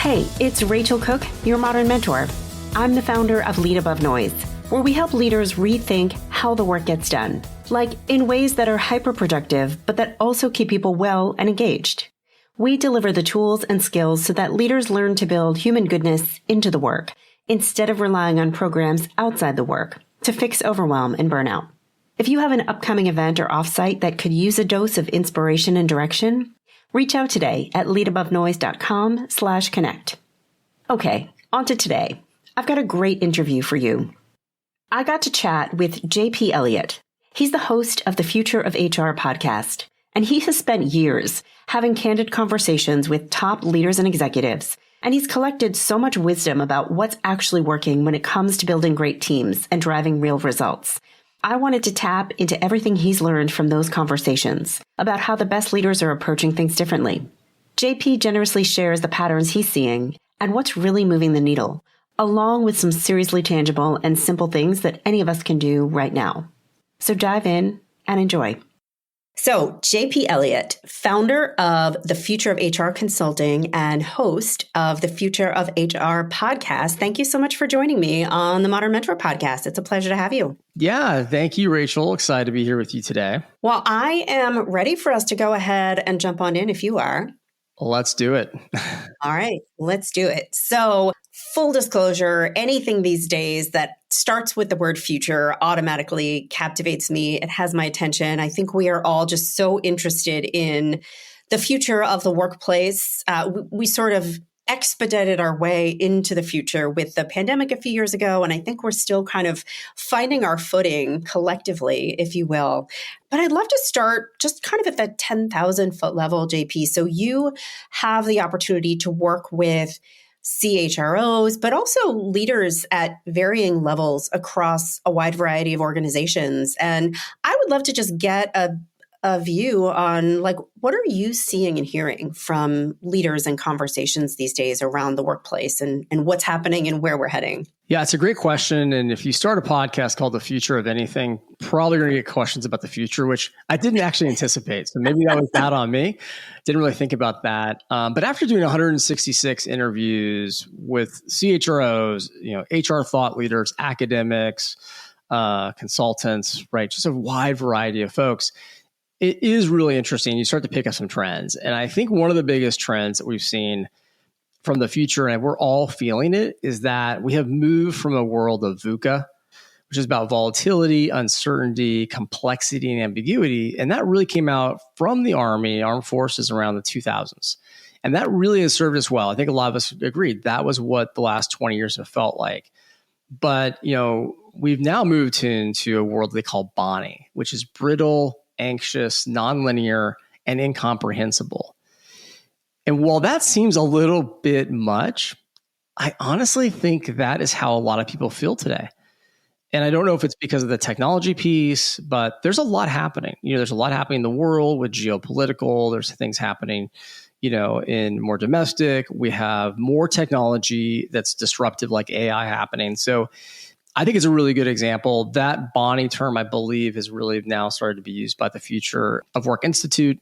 Hey, it's Rachel Cooke, your modern mentor. I'm the founder of Lead Above Noise, where we help leaders rethink how the work gets done, like in ways that are hyper-productive, but that also keep people well and engaged. We deliver the tools and skills so that leaders learn to build human goodness into the work, instead of relying on programs outside the work to fix overwhelm and burnout. If you have an upcoming event or offsite that could use a dose of inspiration and direction, reach out today at leadabovenoise.com/connect. Okay, on to today. I've got a great interview for you. I got to chat with JP Elliot. He's the host of the Future of HR podcast, and he has spent years having candid conversations with top leaders and executives, and he's collected so much wisdom about what's actually working when it comes to building great teams and driving real results. I wanted to tap into everything he's learned from those conversations about how the best leaders are approaching things differently. JP generously shares the patterns he's seeing and what's really moving the needle, along with some seriously tangible and simple things that any of us can do right now. So dive in and enjoy. So, JP Elliot, founder of the Future of HR Consulting and host of the Future of HR podcast. Thank you so much for joining me on the Modern Mentor podcast. It's a pleasure to have you. Yeah, thank you, Rachel. Excited to be here with you today. Well, I am ready for us to go ahead and jump on in if you are. Let's do it. All right, let's do it. So, full disclosure, anything these days that starts with the word future automatically captivates me. It has my attention. I think we are all just so interested in the future of the workplace. We sort of expedited our way into the future with the pandemic a few years ago, and I think we're still kind of finding our footing collectively, if you will. But I'd love to start just kind of at the 10,000 foot level, JP. So you have the opportunity to work with CHROs, but also leaders at varying levels across a wide variety of organizations. And I would love to just get a view on, like, what are you seeing and hearing from leaders and conversations these days around the workplace and what's happening and where we're heading? Yeah, it's a great question. And if you start a podcast called The Future of Anything, probably going to get questions about the future, which I didn't actually anticipate. So maybe that was bad on me. Didn't really think about that. But after doing 166 interviews with CHROs, HR thought leaders, academics, consultants, right? Just a wide variety of folks. It is really interesting. You start to pick up some trends. And I think one of the biggest trends that we've seen from the future, and we're all feeling it, is that we have moved from a world of VUCA, which is about volatility, uncertainty, complexity, and ambiguity. And that really came out from the Army, armed forces around the 2000s. And that really has served us well. I think a lot of us agreed that was what the last 20 years have felt like. But, we've now moved into a world they call Bonnie, which is brittle, anxious, nonlinear, and incomprehensible. And while that seems a little bit much, I honestly think that is how a lot of people feel today. And I don't know if it's because of the technology piece, but there's a lot happening. There's a lot happening in the world with geopolitical. There's things happening, in more domestic. We have more technology that's disruptive, like AI happening. So I think it's a really good example. That Bonnie term, I believe, has really now started to be used by the Future of Work Institute.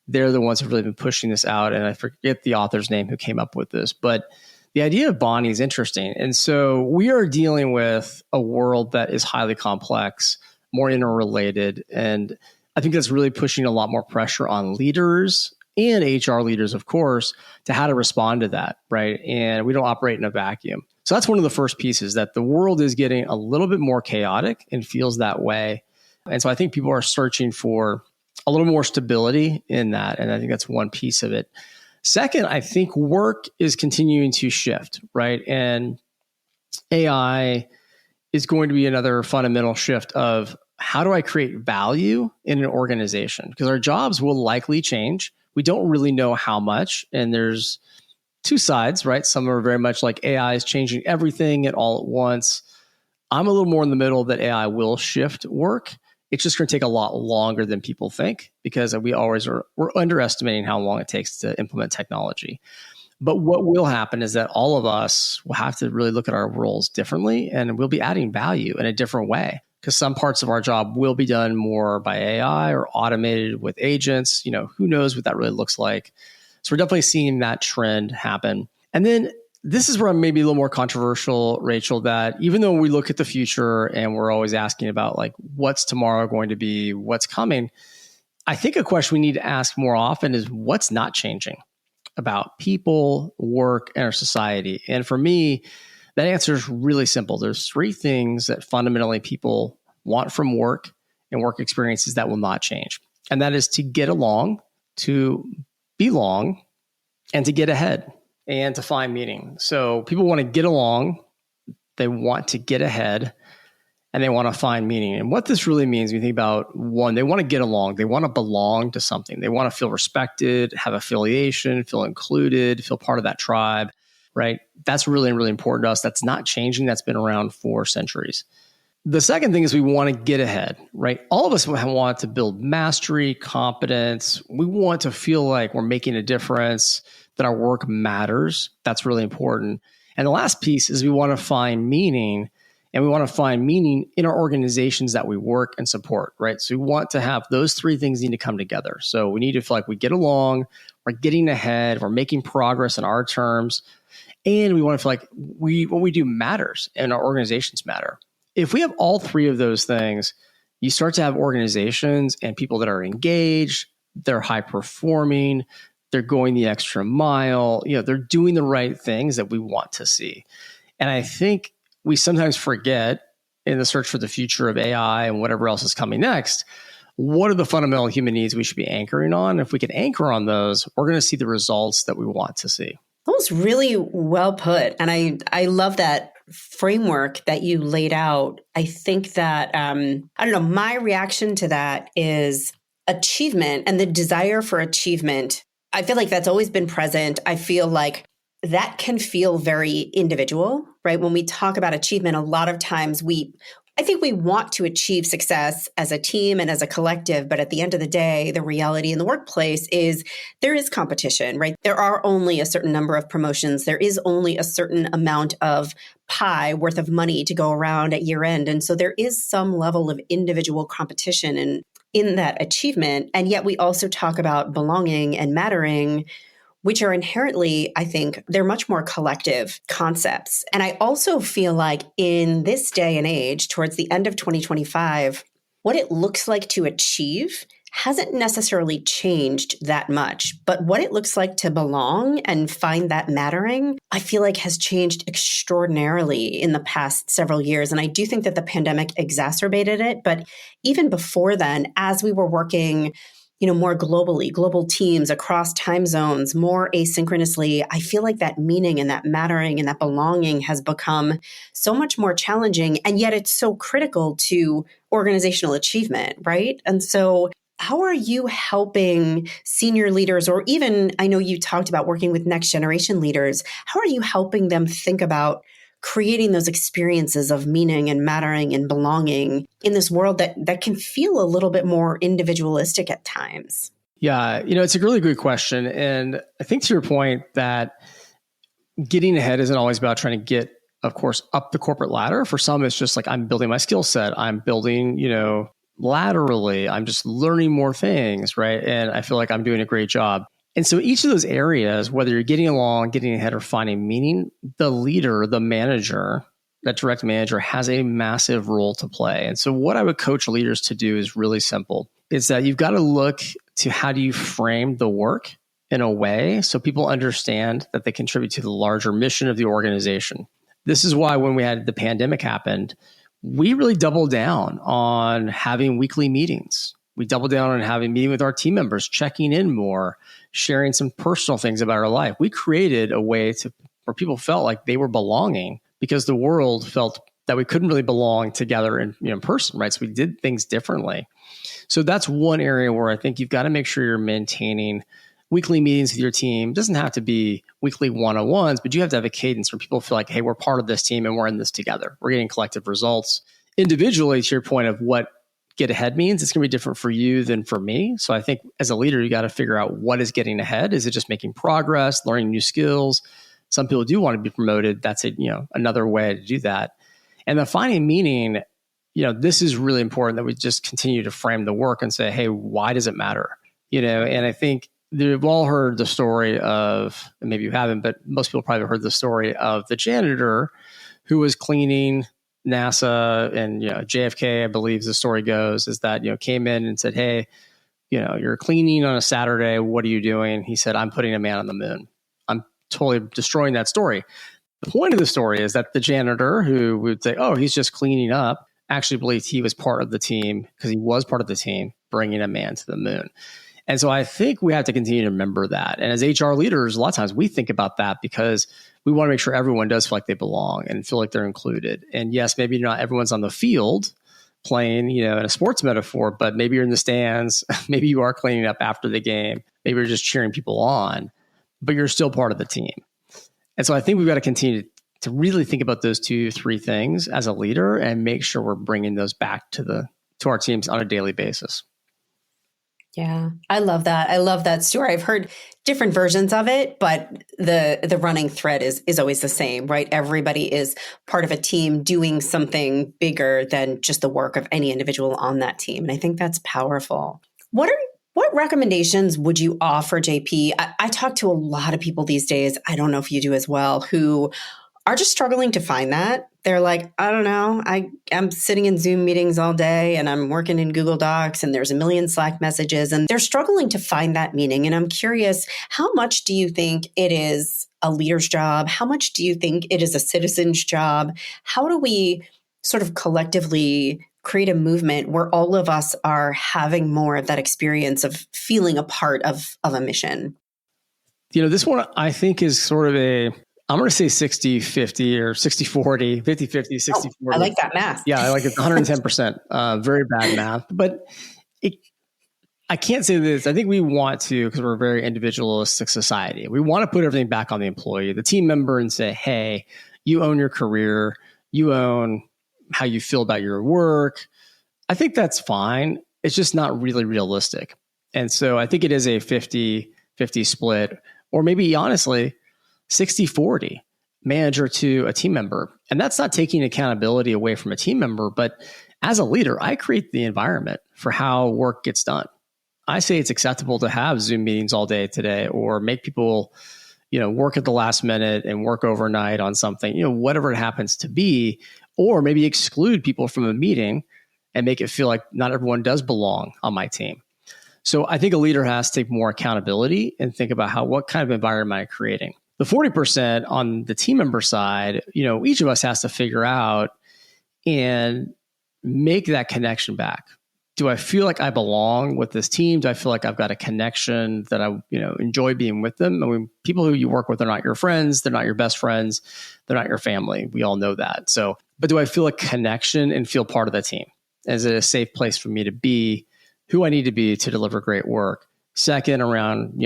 They're the ones who've really been pushing this out. And I forget the author's name who came up with this. But the idea of Bonnie is interesting. And so we are dealing with a world that is highly complex, more interrelated. And I think that's really pushing a lot more pressure on leaders and HR leaders, of course, to how to respond to that, right? And we don't operate in a vacuum. So that's one of the first pieces, that the world is getting a little bit more chaotic and feels that way. And so I think people are searching for a little more stability in that. And I think that's one piece of it. Second, I think work is continuing to shift, right? And AI is going to be another fundamental shift of how do I create value in an organization? Because our jobs will likely change. We don't really know how much. And there's two sides, right? Some are very much like AI is changing everything and all at once. I'm a little more in the middle that AI will shift work. It's just going to take a lot longer than people think, because we're underestimating how long it takes to implement technology. But what will happen is that all of us will have to really look at our roles differently, and we'll be adding value in a different way, because some parts of our job will be done more by AI or automated with agents. Who knows what that really looks like. So we're definitely seeing that trend happen. And then this is where I'm maybe a little more controversial, Rachel, that even though we look at the future and we're always asking about like, what's tomorrow going to be, what's coming, I think a question we need to ask more often is what's not changing about people, work, and our society. And for me, that answer is really simple. There's three things that fundamentally people want from work and work experiences that will not change. And that is to get along, to belong, and to get ahead and to find meaning. So people want to get along, they want to get ahead, and they want to find meaning. And what this really means, when you think about one, they want to get along, they want to belong to something. They want to feel respected, have affiliation, feel included, feel part of that tribe, right? That's really, really important to us. That's not changing. That's been around for centuries. The second thing is we want to get ahead, right? All of us want to build mastery, competence. We want to feel like we're making a difference, that our work matters. That's really important. And the last piece is we want to find meaning, and we want to find meaning in our organizations that we work and support, right? So we want to have those three things need to come together. So we need to feel like we get along, we're getting ahead, we're making progress in our terms, and we want to feel like what we do matters and our organizations matter. If we have all three of those things, you start to have organizations and people that are engaged, they're high performing, they're going the extra mile, they're doing the right things that we want to see. And I think we sometimes forget in the search for the future of AI and whatever else is coming next, what are the fundamental human needs we should be anchoring on? If we can anchor on those, we're going to see the results that we want to see. That was really well put. And I love that framework that you laid out. I think that, my reaction to that is achievement and the desire for achievement. I feel like that's always been present. I feel like that can feel very individual, right? When we talk about achievement, a lot of times I think we want to achieve success as a team and as a collective, but at the end of the day, the reality in the workplace is there is competition, right? There are only a certain number of promotions. There is only a certain amount of pie worth of money to go around at year end. And so there is some level of individual competition in that achievement. And yet we also talk about belonging and mattering, which are inherently, I think, they're much more collective concepts. And I also feel like in this day and age, towards the end of 2025, what it looks like to achieve hasn't necessarily changed that much. But what it looks like to belong and find that mattering, I feel like has changed extraordinarily in the past several years. And I do think that the pandemic exacerbated it. But even before then, as we were working more globally, global teams across time zones, more asynchronously, I feel like that meaning and that mattering and that belonging has become so much more challenging. And yet it's so critical to organizational achievement, right? And so how are you helping senior leaders, or even, I know you talked about working with next generation leaders, how are you helping them think about creating those experiences of meaning and mattering and belonging in this world that can feel a little bit more individualistic at times? Yeah, it's a really good question. And I think to your point that getting ahead isn't always about trying to get, of course, up the corporate ladder. For some, it's just like, I'm building my skill set. I'm building, laterally. I'm just learning more things, right? And I feel like I'm doing a great job. And so each of those areas, whether you're getting along, getting ahead, or finding meaning, the leader, the manager, that direct manager has a massive role to play. And so what I would coach leaders to do is really simple. It's that you've got to look to how do you frame the work in a way so people understand that they contribute to the larger mission of the organization. This is why when we had the pandemic happened, we really doubled down on having weekly meetings. We doubled down on having a meeting with our team members, checking in more, sharing some personal things about our life. We created a way where people felt like they were belonging because the world felt that we couldn't really belong together in person, right? So we did things differently. So that's one area where I think you've got to make sure you're maintaining weekly meetings with your team. It doesn't have to be weekly one-on-ones, but you have to have a cadence where people feel like, hey, we're part of this team and we're in this together. We're getting collective results. Individually, to your point of what get ahead means, it's going to be different for you than for me. So I think as a leader, you got to figure out what is getting ahead. Is it just making progress, learning new skills? Some people do want to be promoted. That's another way to do that. And the finding meaning, this is really important that we just continue to frame the work and say, hey, why does it matter? And I think We've all heard the story of, and maybe you haven't, but most people probably heard the story of the janitor who was cleaning NASA and JFK, I believe the story goes, is that came in and said, "Hey, you're cleaning on a Saturday. What are you doing?" He said, "I'm putting a man on the moon." I'm totally destroying that story. The point of the story is that the janitor who would say, "Oh, he's just cleaning up," actually believed he was part of the team because he was part of the team bringing a man to the moon. And so I think we have to continue to remember that. And as HR leaders, a lot of times we think about that because we want to make sure everyone does feel like they belong and feel like they're included. And yes, maybe not everyone's on the field playing, in a sports metaphor, but maybe you're in the stands. Maybe you are cleaning up after the game. Maybe you're just cheering people on, but you're still part of the team. And so I think we've got to continue to really think about those 2-3 things as a leader and make sure we're bringing those back to our teams on a daily basis. Yeah, I love that. I love that story. I've heard different versions of it, but the running thread is always the same, right? Everybody is part of a team doing something bigger than just the work of any individual on that team. And I think that's powerful. What recommendations would you offer, JP? I talk to a lot of people these days, I don't know if you do as well, who are just struggling to find that. They're like, I don't know, I'm sitting in Zoom meetings all day and I'm working in Google Docs and there's a million Slack messages and they're struggling to find that meaning. And I'm curious, how much do you think it is a leader's job? How much do you think it is a citizen's job? How do we sort of collectively create a movement where all of us are having more of that experience of feeling a part of a mission? This one I think is sort of I'm going to say 60-50 or 60-40, 50-50, 60-40. I like that math. Yeah, I like it 110%. Very bad math. But I can't say this. I think we want to, because we're a very individualistic society. We want to put everything back on the employee, the team member, and say, hey, you own your career. You own how you feel about your work. I think that's fine. It's just not really realistic. And so I think it is a 50-50 split, or maybe honestly, 60-40 manager to a team member. And that's not taking accountability away from a team member, but as a leader, I create the environment for how work gets done. I say it's acceptable to have Zoom meetings all day today, or make people, work at the last minute and work overnight on something, whatever it happens to be, or maybe exclude people from a meeting and make it feel like not everyone does belong on my team. So I think a leader has to take more accountability and think about what kind of environment am I creating. The 40% on the team member side, each of us has to figure out and make that connection back. Do I feel like I belong with this team? Do I feel like I've got a connection that I, enjoy being with them? I mean, people who you work with are not your friends. They're not your best friends. They're not your family. We all know that. So, but do I feel a connection and feel part of the team? Is it a safe place for me to be who I need to be to deliver great work? Second, around,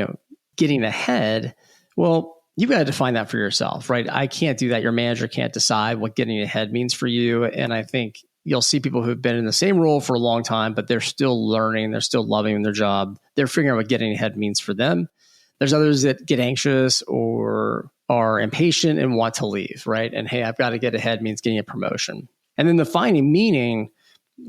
getting ahead. Well, you've got to define that for yourself, right? I can't do that. Your manager can't decide what getting ahead means for you. And I think you'll see people who've been in the same role for a long time, but they're still learning. They're still loving their job. They're figuring out what getting ahead means for them. There's others that get anxious or are impatient and want to leave, right? And hey, I've got to get ahead means getting a promotion. And then defining meaning,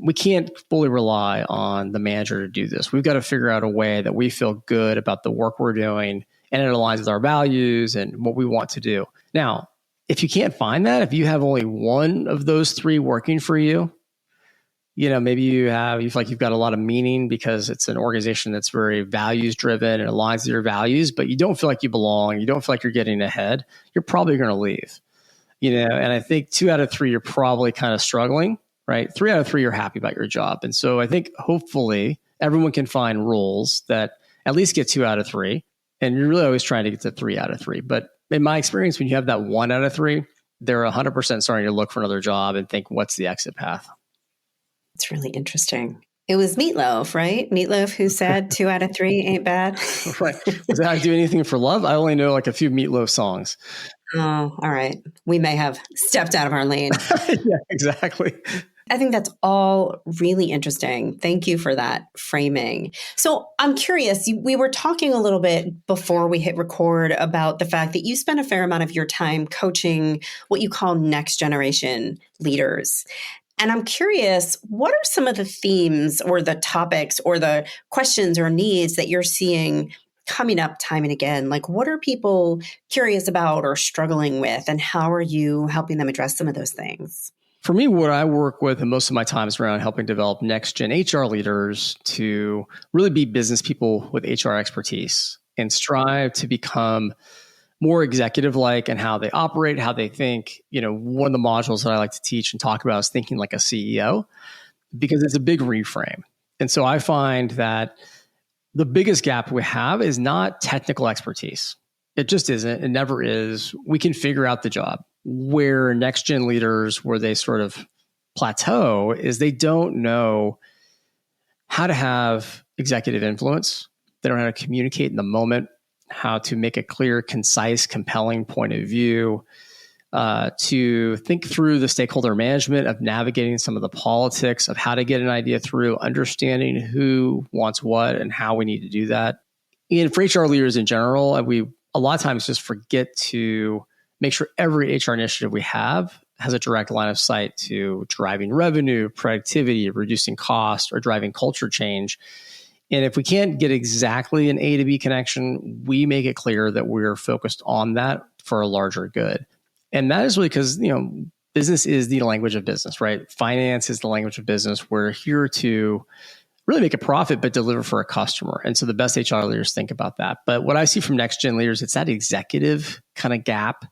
we can't fully rely on the manager to do this. We've got to figure out a way that we feel good about the work we're doing and it aligns with our values and what we want to do. Now, if you can't find that, if you have only one of those three working for you, maybe you feel like you've got a lot of meaning because it's an organization that's very values driven and aligns with your values, but you don't feel like you belong, you don't feel like you're getting ahead, you're probably going to leave. And I think 2 out of 3, you're probably kind of struggling, right? 3 out of 3, you're happy about your job. And so I think hopefully everyone can find roles that at least get 2 out of 3. And you're really always trying to get to 3 out of 3. But in my experience, when you have that 1 out of 3, they're 100% starting to look for another job and think, what's the exit path? It's really interesting. It was Meatloaf, right? Meatloaf who said 2 out of 3 ain't bad. Right. Does that do anything for love? I only know like a few Meatloaf songs. Oh, all right. We may have stepped out of our lane. Yeah, exactly. I think that's all really interesting. Thank you for that framing. So I'm curious, we were talking a little bit before we hit record about the fact that you spend a fair amount of your time coaching what you call next generation leaders. And I'm curious, what are some of the themes or the topics or the questions or needs that you're seeing coming up time and again. Like, what are people curious about or struggling with, and how are you helping them address some of those things? For me, what I work with, and most of my time is around helping develop next-gen HR leaders to really be business people with HR expertise and strive to become more executive-like in how they operate, how they think. One of the modules that I like to teach and talk about is thinking like a CEO, because it's a big reframe. And so I find that the biggest gap we have is not technical expertise. It just isn't. It never is. We can figure out the job. Where next-gen leaders, where they sort of plateau, is they don't know how to have executive influence. They don't know how to communicate in the moment, how to make a clear, concise, compelling point of view, to think through the stakeholder management of navigating some of the politics of how to get an idea through, understanding who wants what and how we need to do that. And for HR leaders in general, we a lot of times just forget to make sure every HR initiative we have has a direct line of sight to driving revenue, productivity, reducing cost, or driving culture change. And if we can't get exactly an A to B connection, we make it clear that we're focused on that for a larger good. And that is really because, business is the language of business, right? Finance is the language of business. We're here to really make a profit, but deliver for a customer. And so the best HR leaders think about that. But what I see from next-gen leaders, it's that executive kind of gap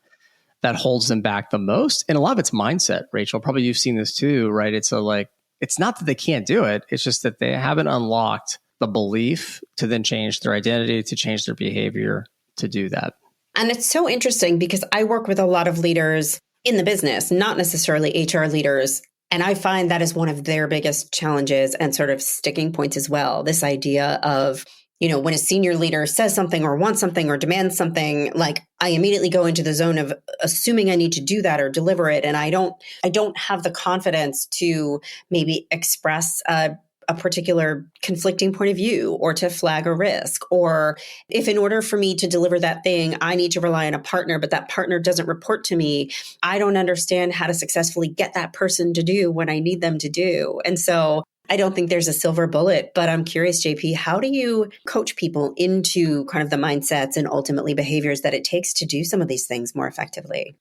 that holds them back the most. And a lot of it's mindset, Rachel. Probably you've seen this too, right? It's not that they can't do it. It's just that they haven't unlocked the belief to then change their identity, to change their behavior, to do that. And it's so interesting because I work with a lot of leaders in the business, not necessarily HR leaders. And I find that is one of their biggest challenges and sort of sticking points as well. This idea of, when a senior leader says something or wants something or demands something, like I immediately go into the zone of assuming I need to do that or deliver it. And I don't have the confidence to maybe express a particular conflicting point of view or to flag a risk. Or if in order for me to deliver that thing, I need to rely on a partner, but that partner doesn't report to me, I don't understand how to successfully get that person to do what I need them to do. And so I don't think there's a silver bullet, but I'm curious, JP, how do you coach people into kind of the mindsets and ultimately behaviors that it takes to do some of these things more effectively?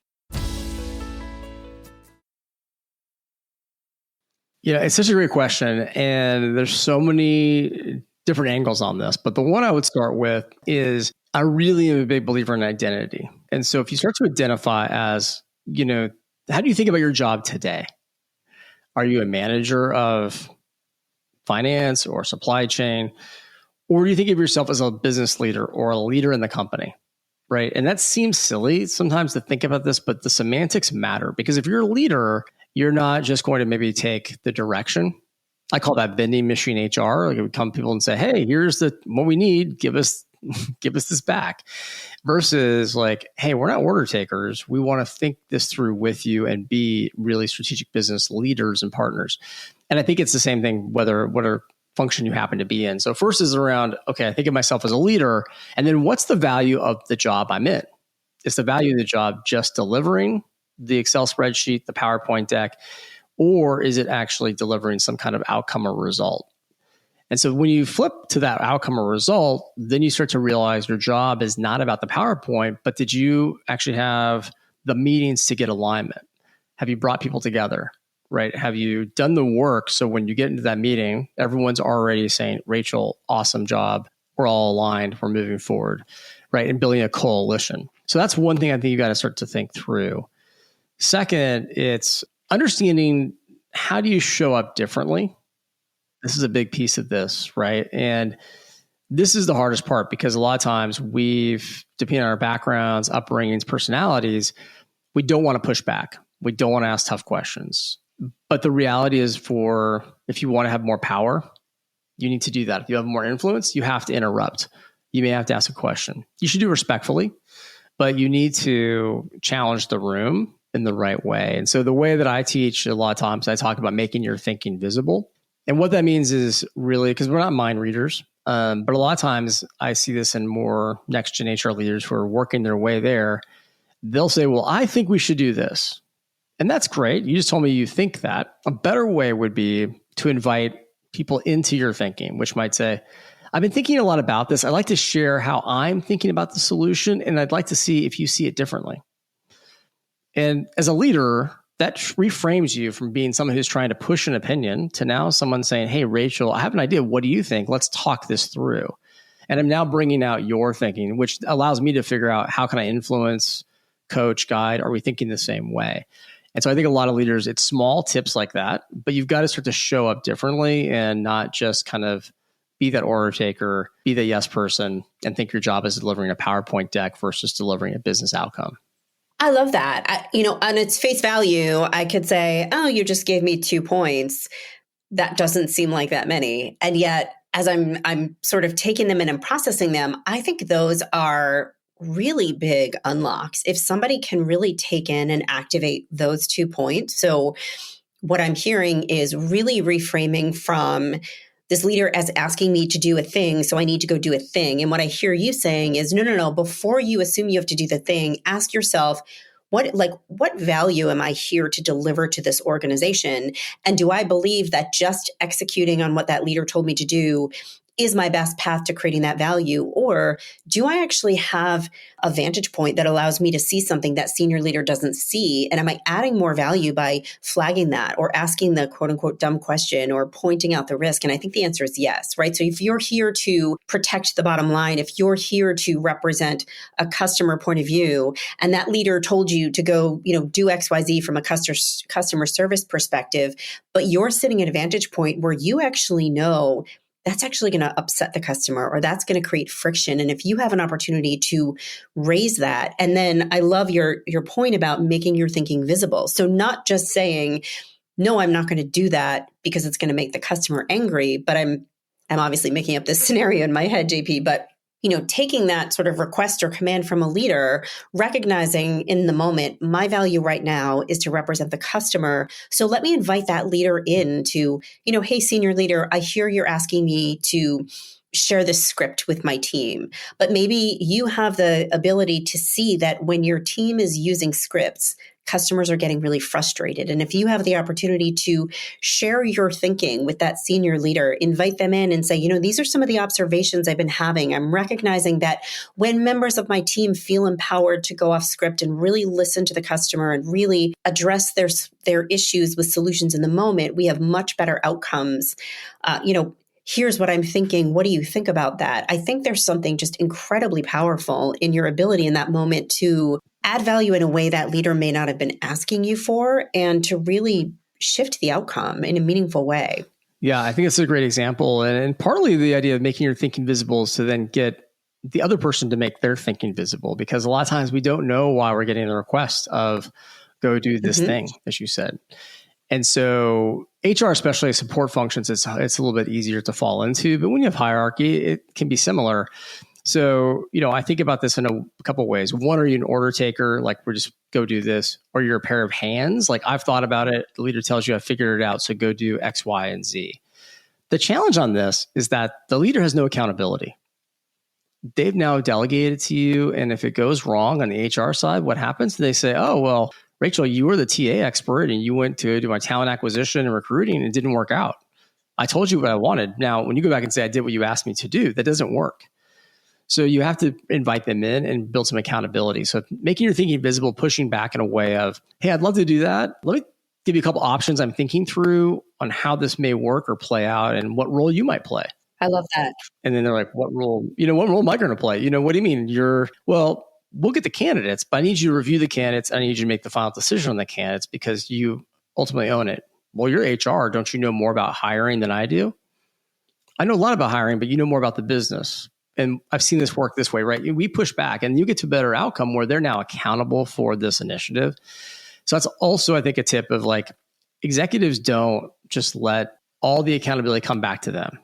Yeah, it's such a great question. And there's so many different angles on this. But the one I would start with is I really am a big believer in identity. And so if you start to identify as, how do you think about your job today? Are you a manager of finance or supply chain? Or do you think of yourself as a business leader or a leader in the company? Right. And that seems silly sometimes to think about this, but the semantics matter, because if you're a leader, you're not just going to maybe take the direction. I call that vending machine HR. Like, it would come to people and say, hey, here's what we need. Give us this back. Versus like, hey, we're not order takers. We want to think this through with you and be really strategic business leaders and partners. And I think it's the same thing, whatever function you happen to be in. So first is around, okay, I think of myself as a leader. And then what's the value of the job I'm in? Is the value of the job just delivering the Excel spreadsheet, the PowerPoint deck, or is it actually delivering some kind of outcome or result? And so when you flip to that outcome or result, then you start to realize your job is not about the PowerPoint, but did you actually have the meetings to get alignment? Have you brought people together, right? Have you done the work so when you get into that meeting, everyone's already saying, Rachel, awesome job. We're all aligned. We're moving forward, right? And building a coalition. So that's one thing I think you got to start to think through. Second, it's understanding, how do you show up differently? This is a big piece of this, right? And this is the hardest part, because a lot of times depending on our backgrounds, upbringings, personalities, we don't want to push back. We don't want to ask tough questions. But the reality is, if you want to have more power, you need to do that. If you have more influence, you have to interrupt. You may have to ask a question. You should do it respectfully, but you need to challenge the room in the right way. And so the way that I teach, a lot of times I talk about making your thinking visible. And what that means is really, because we're not mind readers, but a lot of times I see this in more next-gen HR leaders who are working their way there. They'll say, well, I think we should do this. And that's great. You just told me you think that. A better way would be to invite people into your thinking, which might say, I've been thinking a lot about this. I'd like to share how I'm thinking about the solution, and I'd like to see if you see it differently. And as a leader, that reframes you from being someone who's trying to push an opinion to now someone saying, hey, Rachel, I have an idea. What do you think? Let's talk this through. And I'm now bringing out your thinking, which allows me to figure out how can I influence, coach, guide? Are we thinking the same way? And so I think a lot of leaders, it's small tips like that, but you've got to start to show up differently and not just kind of be that order taker, be the yes person, and think your job is delivering a PowerPoint deck versus delivering a business outcome. I love that. On its face value, I could say, oh, you just gave me 2 points. That doesn't seem like that many. And yet, as I'm sort of taking them in and processing them, I think those are really big unlocks. If somebody can really take in and activate those 2 points. So what I'm hearing is really reframing from this leader as asking me to do a thing, so I need to go do a thing. And what I hear you saying is, no. Before you assume you have to do the thing, ask yourself, what value am I here to deliver to this organization? And do I believe that just executing on what that leader told me to do is my best path to creating that value? Or do I actually have a vantage point that allows me to see something that senior leader doesn't see? And am I adding more value by flagging that or asking the quote unquote dumb question or pointing out the risk? And I think the answer is yes, right? So if you're here to protect the bottom line, if you're here to represent a customer point of view, and that leader told you to go, do XYZ from a customer service perspective, but you're sitting at a vantage point where you actually know that's actually going to upset the customer or that's going to create friction. And if you have an opportunity to raise that, and then I love your point about making your thinking visible. So not just saying, no, I'm not going to do that because it's going to make the customer angry, but I'm obviously making up this scenario in my head, JP, but taking that sort of request or command from a leader, recognizing in the moment, my value right now is to represent the customer. So let me invite that leader in to, hey, senior leader, I hear you're asking me to share this script with my team, but maybe you have the ability to see that when your team is using scripts, customers are getting really frustrated. And if you have the opportunity to share your thinking with that senior leader, invite them in and say, these are some of the observations I've been having. I'm recognizing that when members of my team feel empowered to go off script and really listen to the customer and really address their issues with solutions in the moment, we have much better outcomes. Here's what I'm thinking. What do you think about that? I think there's something just incredibly powerful in your ability in that moment to add value in a way that leader may not have been asking you for and to really shift the outcome in a meaningful way. Yeah, I think it's a great example. And partly the idea of making your thinking visible is to then get the other person to make their thinking visible, because a lot of times we don't know why we're getting the request of go do this thing, as you said. And so HR, especially support functions, it's a little bit easier to fall into. But when you have hierarchy, it can be similar. So, I think about this in a couple of ways. One, are you an order taker? Like, we're just go do this. Or you're a pair of hands. Like, I've thought about it. The leader tells you I figured it out. So go do X, Y, and Z. The challenge on this is that the leader has no accountability. They've now delegated to you. And if it goes wrong on the HR side, what happens? They say, oh, well, Rachel, you were the TA expert and you went to do my talent acquisition and recruiting and it didn't work out. I told you what I wanted. Now, when you go back and say I did what you asked me to do, that doesn't work. So you have to invite them in and build some accountability. So making your thinking visible, pushing back in a way of, hey, I'd love to do that. Let me give you a couple options I'm thinking through on how this may work or play out and what role you might play. I love that. And then they're like, what role am I going to play? What do you mean? We'll get the candidates, but I need you to review the candidates. I need you to make the final decision on the candidates because you ultimately own it. Well, you're HR. Don't you know more about hiring than I do? I know a lot about hiring, but you know more about the business. And I've seen this work this way, right? We push back and you get to a better outcome where they're now accountable for this initiative. So that's also, I think, a tip of like executives don't just let all the accountability come back to them.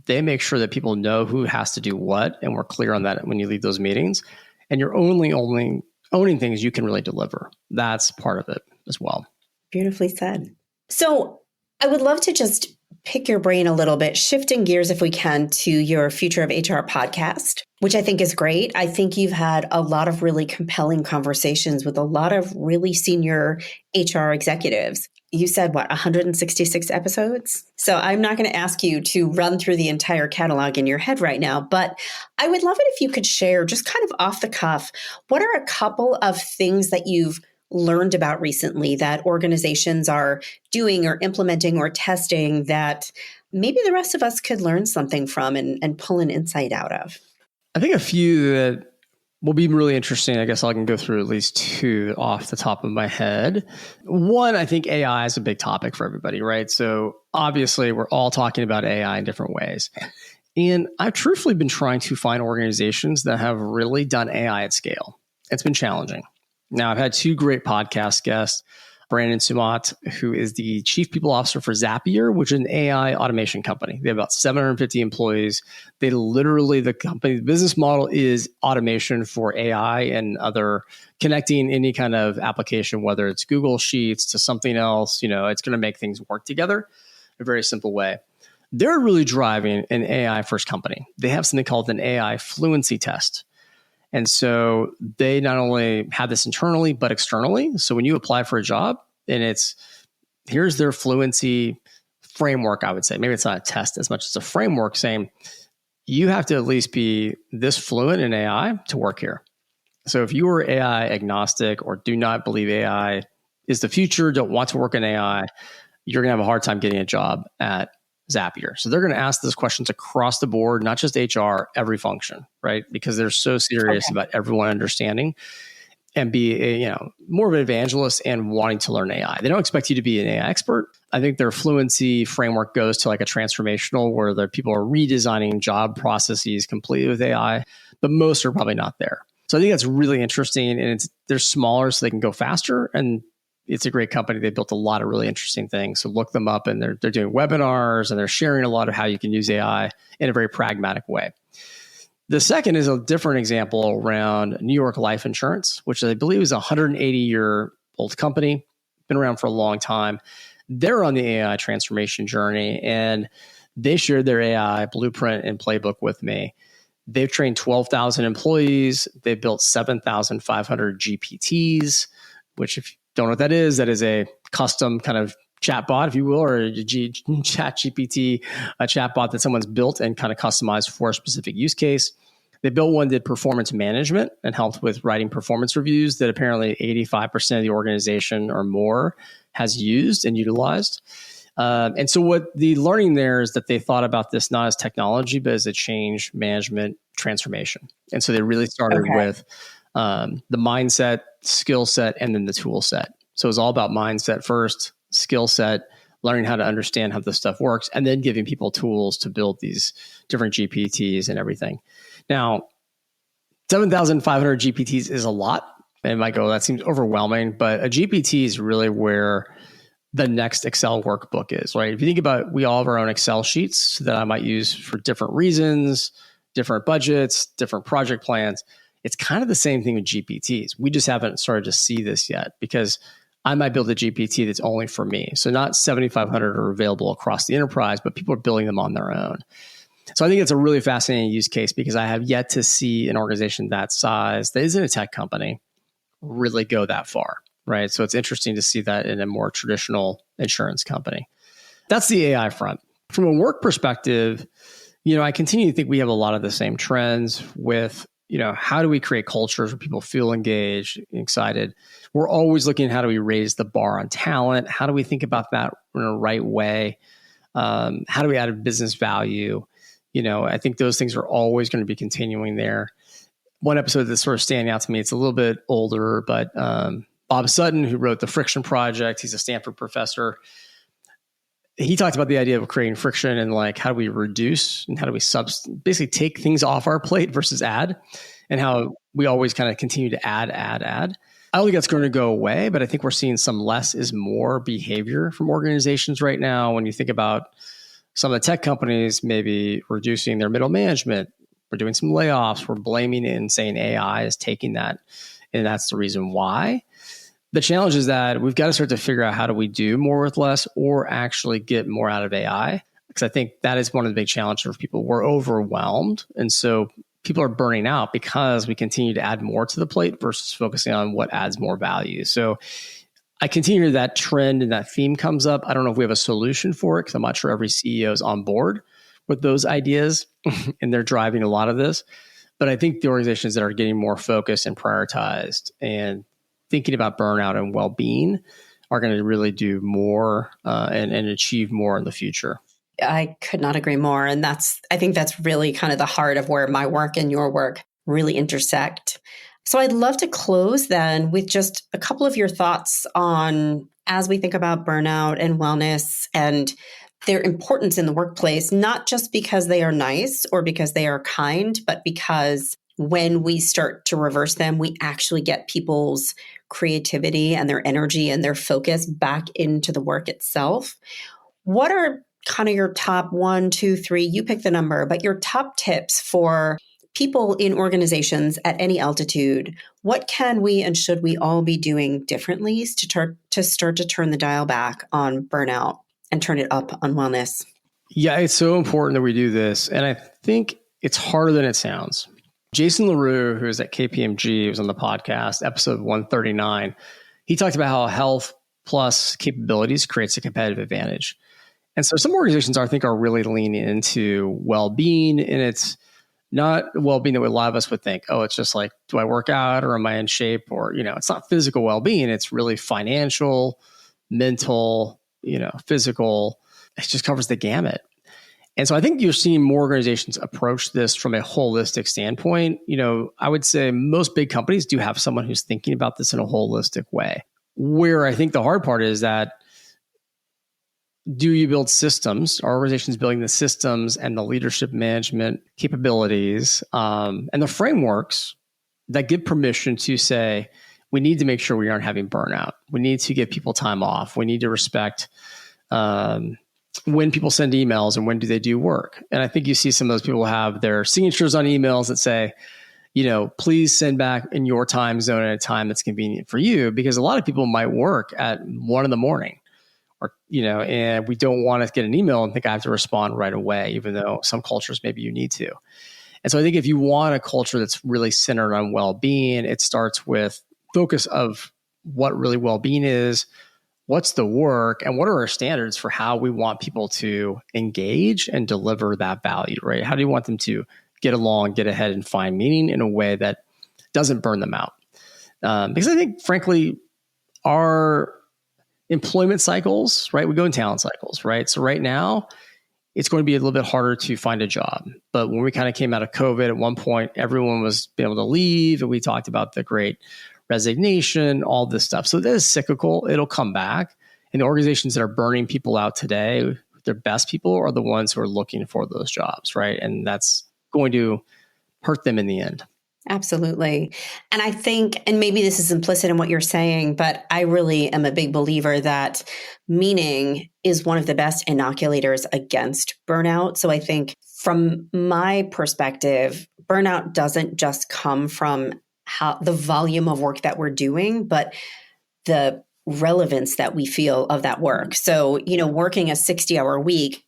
They make sure that people know who has to do what. And we're clear on that when you leave those meetings. And you're only owning things you can really deliver. That's part of it as well. Beautifully said. So I would love to just pick your brain a little bit, shifting gears if we can to your Future of HR podcast, which I think is great. I think you've had a lot of really compelling conversations with a lot of really senior HR executives. you said, what, 166 episodes? So I'm not going to ask you to run through the entire catalog in your head right now, but I would love it if you could share, just kind of off the cuff, what are a couple of things that you've learned about recently that organizations are doing or implementing or testing that maybe the rest of us could learn something from and pull an insight out of? I think a few that will be really interesting. I guess I can go through at least two off the top of my head. One, I think AI is a big topic for everybody, right? So obviously we're all talking about AI in different ways. And I've truthfully been trying to find organizations that have really done AI at scale. It's been challenging. Now, I've had two great podcast guests, Brandon Sumat, who is the chief people officer for Zapier, which is an AI automation company. They have about 750 employees. They literally, the company, the business model is automation for AI and other connecting any kind of application, whether it's Google Sheets to something else, it's going to make things work together in a very simple way. They're really driving an AI first company. They have something called an AI fluency test. And so they not only have this internally, but externally. So when you apply for a job and here's their fluency framework, I would say, maybe it's not a test as much as a framework saying you have to at least be this fluent in AI to work here. So if you are AI agnostic or do not believe AI is the future, don't want to work in AI, you're going to have a hard time getting a job at Zapier. So they're going to ask those questions across the board, not just HR, every function, right? Because they're so serious about everyone understanding and be more of an evangelist and wanting to learn AI. They don't expect you to be an AI expert. I think their fluency framework goes to like a transformational where the people are redesigning job processes completely with AI, but most are probably not there. So I think that's really interesting, and they're smaller so they can go faster, and it's a great company. They built a lot of really interesting things. So look them up, and they're doing webinars and they're sharing a lot of how you can use AI in a very pragmatic way. The second is a different example around New York Life Insurance, which I believe is a 180-year-old company, been around for a long time. They're on the AI transformation journey, and they shared their AI blueprint and playbook with me. They've trained 12,000 employees. They've built 7,500 GPTs, which if don't know what that is a custom kind of chatbot, if you will, or a chat GPT, a chatbot that someone's built and kind of customized for a specific use case. They built one that did performance management and helped with writing performance reviews that apparently 85% of the organization or more has used and utilized. And so what the learning there is that they thought about this not as technology, but as a change management transformation. And so they really started with the mindset, skill set, and then the tool set. So it's all about mindset first, skill set, learning how to understand how this stuff works, and then giving people tools to build these different GPTs and everything. Now, 7,500 GPTs is a lot. And it might go, that seems overwhelming, but a GPT is really where the next Excel workbook is, right? If you think about, we all have our own Excel sheets that I might use for different reasons, different budgets, different project plans. It's kind of the same thing with GPTs. We just haven't started to see this yet because I might build a GPT that's only for me. So not 7,500 are available across the enterprise, but people are building them on their own. So I think it's a really fascinating use case because I have yet to see an organization that size that isn't a tech company really go that far, right? So it's interesting to see that in a more traditional insurance company. That's the AI front. From a work perspective, I continue to think we have a lot of the same trends with how do we create cultures where people feel engaged, excited? We're always looking at how do we raise the bar on talent? How do we think about that in a right way? How do we add business value? I think those things are always going to be continuing there. One episode that's sort of standing out to me, it's a little bit older, but Bob Sutton, who wrote The Friction Project, he's a Stanford professor. He talked about the idea of creating friction and like how do we reduce and how do we basically take things off our plate versus add, and how we always kind of continue to add. I don't think that's going to go away, but I think we're seeing some less is more behavior from organizations right now. When you think about some of the tech companies maybe reducing their middle management, we're doing some layoffs, we're blaming it and saying AI is taking that, and that's the reason why. The challenge is that we've got to start to figure out how do we do more with less or actually get more out of AI, because I think that is one of the big challenges for people. We're overwhelmed. And so people are burning out because we continue to add more to the plate versus focusing on what adds more value. So I continue that trend and that theme comes up. I don't know if we have a solution for it because I'm not sure every CEO is on board with those ideas and they're driving a lot of this. But I think the organizations that are getting more focused and prioritized and thinking about burnout and well-being are going to really do more and achieve more in the future. I could not agree more. And I think that's really kind of the heart of where my work and your work really intersect. So I'd love to close then with just a couple of your thoughts on, as we think about burnout and wellness and their importance in the workplace, not just because they are nice or because they are kind, but because when we start to reverse them, we actually get people's creativity and their energy and their focus back into the work itself. What are kind of your top 1, 2, 3, you pick the number, but your top tips for people in organizations at any altitude? What can we and should we all be doing differently to start to turn the dial back on burnout and turn it up on wellness? Yeah, it's so important that we do this. And I think it's harder than it sounds. Jason LaRue, who is at KPMG, was on the podcast, episode 139. He talked about how health plus capabilities creates a competitive advantage. And so some organizations I think are really leaning into well-being, and it's not well-being that a lot of us would think, oh, it's just like, do I work out or am I in shape? Or, it's not physical well-being. It's really financial, mental, physical. It just covers the gamut. And so I think you're seeing more organizations approach this from a holistic standpoint. I would say most big companies do have someone who's thinking about this in a holistic way. Where I think the hard part is that, do you build systems? Are organizations building the systems and the leadership management capabilities and the frameworks that give permission to say, we need to make sure we aren't having burnout. We need to give people time off. We need to respect when people send emails and when do they do work. And I think you see some of those people have their signatures on emails that say, please send back in your time zone at a time that's convenient for you, because a lot of people might work at 1 a.m. or, and we don't want to get an email and think I have to respond right away, even though some cultures, maybe you need to. And so I think if you want a culture that's really centered on well-being, it starts with focus of what really well-being is, what's the work, and what are our standards for how we want people to engage and deliver that value, right? How do you want them to get along, get ahead, and find meaning in a way that doesn't burn them out? Because I think, frankly, our employment cycles, right? We go in talent cycles, right? So right now, it's going to be a little bit harder to find a job. But when we kind of came out of COVID, at one point, everyone was able to leave, and we talked about the great resignation, all this stuff. So that is cyclical. It'll come back. And the organizations that are burning people out today, their best people are the ones who are looking for those jobs, right? And that's going to hurt them in the end. Absolutely. And I think, and maybe this is implicit in what you're saying, but I really am a big believer that meaning is one of the best inoculators against burnout. So I think from my perspective, burnout doesn't just come from how the volume of work that we're doing, but the relevance that we feel of that work. So, working a 60-hour week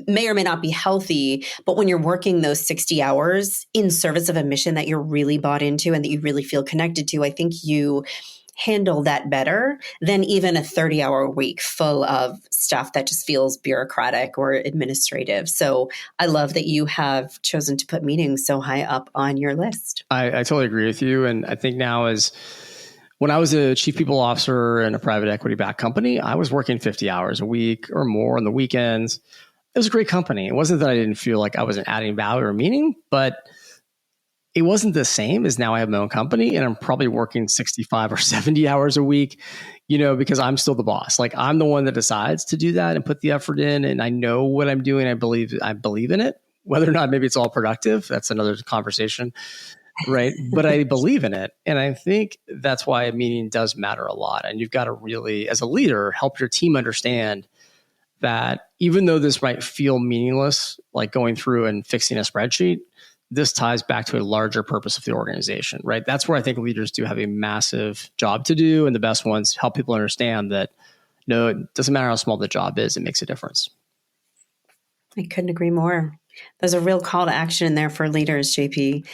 may or may not be healthy, but when you're working those 60 hours in service of a mission that you're really bought into and that you really feel connected to, I think you handle that better than even a 30-hour week full of stuff that just feels bureaucratic or administrative. So I love that you have chosen to put meetings so high up on your list. I totally agree with you. And I think now when I was a chief people officer in a private equity backed company, I was working 50 hours a week or more on the weekends. It was a great company. It wasn't that I didn't feel like I wasn't adding value or meaning, but it wasn't the same as now I have my own company and I'm probably working 65 or 70 hours a week, because I'm still the boss. Like I'm the one that decides to do that and put the effort in, and I know what I'm doing. I believe in it. Whether or not maybe it's all productive, that's another conversation, right? But I believe in it. And I think that's why a meeting does matter a lot. And you've got to really, as a leader, help your team understand that even though this might feel meaningless, like going through and fixing a spreadsheet, this ties back to a larger purpose of the organization, right? That's where I think leaders do have a massive job to do. And the best ones help people understand that, no, it doesn't matter how small the job is, it makes a difference. I couldn't agree more. There's a real call to action in there for leaders, JP.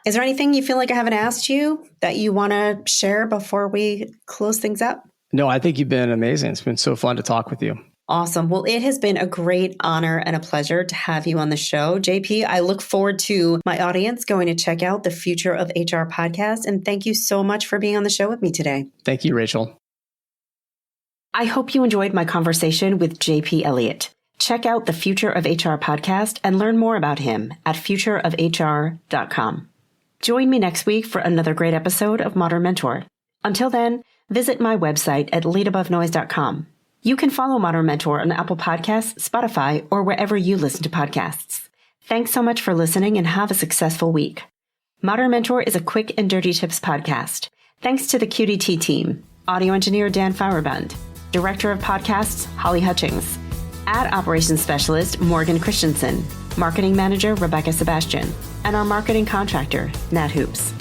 Is there anything you feel like I haven't asked you that you want to share before we close things up? No, I think you've been amazing. It's been so fun to talk with you. Awesome. Well, it has been a great honor and a pleasure to have you on the show. JP, I look forward to my audience going to check out the Future of HR podcast. And thank you so much for being on the show with me today. Thank you, Rachel. I hope you enjoyed my conversation with JP Elliot. Check out the Future of HR podcast and learn more about him at futureofhr.com. Join me next week for another great episode of Modern Mentor. Until then, visit my website at leadabovenoise.com. You can follow Modern Mentor on Apple Podcasts, Spotify, or wherever you listen to podcasts. Thanks so much for listening and have a successful week. Modern Mentor is a quick and dirty tips podcast. Thanks to the QDT team, audio engineer Dan Fauerbund, director of podcasts Holly Hutchings, ad operations specialist Morgan Christensen, marketing manager Rebecca Sebastian, and our marketing contractor Nat Hoops.